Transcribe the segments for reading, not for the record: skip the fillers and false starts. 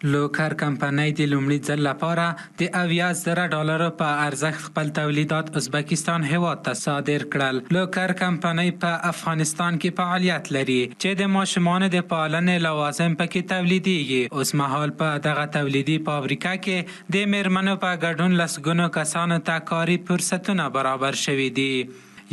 لوکر کمپنۍ د لومړي ځل لپاره د 70,000 ډالرو په ارزښت خپل تولیدات ازبکستان هیواد ته صادر کړل. لوکر کمپنۍ په افغانستان کې فعالیت لري چې د ماشومانو د پالنې لوازم پکې تولیدېږي. اوس مهال په دغه تولیدي فابریکه کې د میرمنو په ګډون لسګونو کسانو ته کاري فرصتونه برابر شوي دي.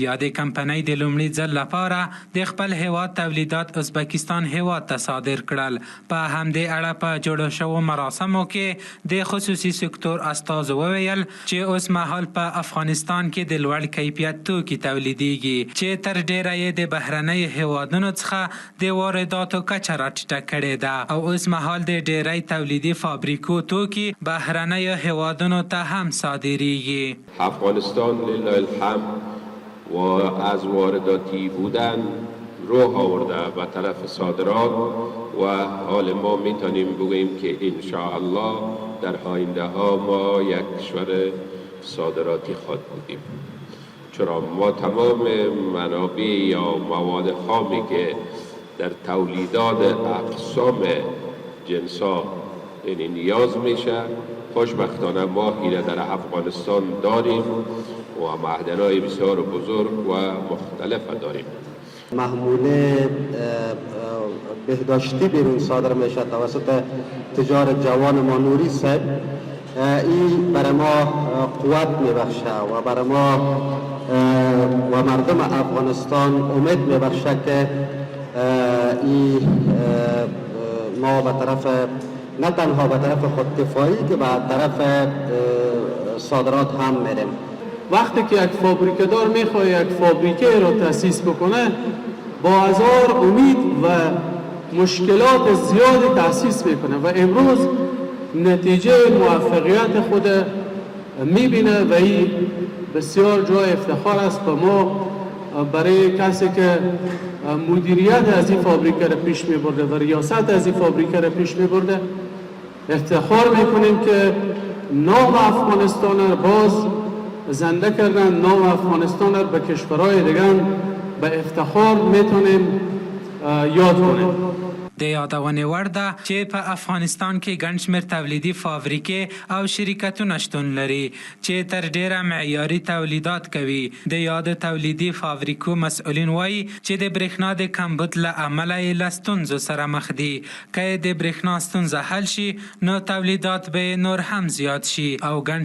یادې کمپنۍ د لومړي ځل لپاره د خپل هیواد تولیدات ازبکستان هیواد ته صادر کړل. په همدې اړه په جوړو شوو مراسمو کې د خصوصي سکتور استازو وویل چې اوس مهال په افغانستان کې د لوړ کیفیت توکي تولیدېږي چې تر ډیره یې د بهرنیو هیوادونو څخه د وارداتو کچه راټیټه کړې ده او اوس مهال د ډیری تولیدي فابریکو توکي بهرنیو هیوادونو ته هم صادریږي. افغانستان لله الحمد و از وارداتی بودن راه آورده به طرف صادرات و حال ما میتونیم بگوییم که انشاءالله در آینده ها ما یک کشور صادراتی خواهد بودیم، چرا ما تمام منابع یا مواد خامی که در تولیدات اقسام جنسا یعنی نیاز میشه خوشبختانه ما اینه در افغانستان داریم و معدن‌های بسیار بزرگ و مختلف داریم. محموله بهداشتی بیرون صادر میشه توسط تجار جوان ما نوری صاحب. این برای ما قوت میبخشه و برای ما و مردم افغانستان امید میبخشه که ما به طرف نه تنها به طرف خودکفایی که به طرف صادرات هم میریم. وقتی که یک فابریکه دار میخواد یک فابریکه را تأسیس بکنه با هزار امید و مشکلات زیادی تأسیس میکنه و امروز نتیجه موفقیت خود میبینه و این بسیار جای افتخار است به ما برای کسی که مدیریت از این فابریکه را پیش میبرده و ریاست از این فابریکه را پیش میبرده. افتخار میکنیم که نام افغانستان را باز زنده کردن، نام افغانستان را به کشورهای دیگر به افتخار میتونیم یاد کنیم. د یادونې وړ ده چې په افغانستان کې ګڼ شمېر تولیدي فابریکې او شرکتونه شتون لري چې تر ډیره معیاري تولیدات کوي. د یادو تولیدي فابریکو مسؤلین وایي چې د برېښنا د کمبود له امله یې له ستونزو سره مخ دي. که د برېښنا ستونزه حل شي نو تولیدات به نور هم زیات شي او ګڼ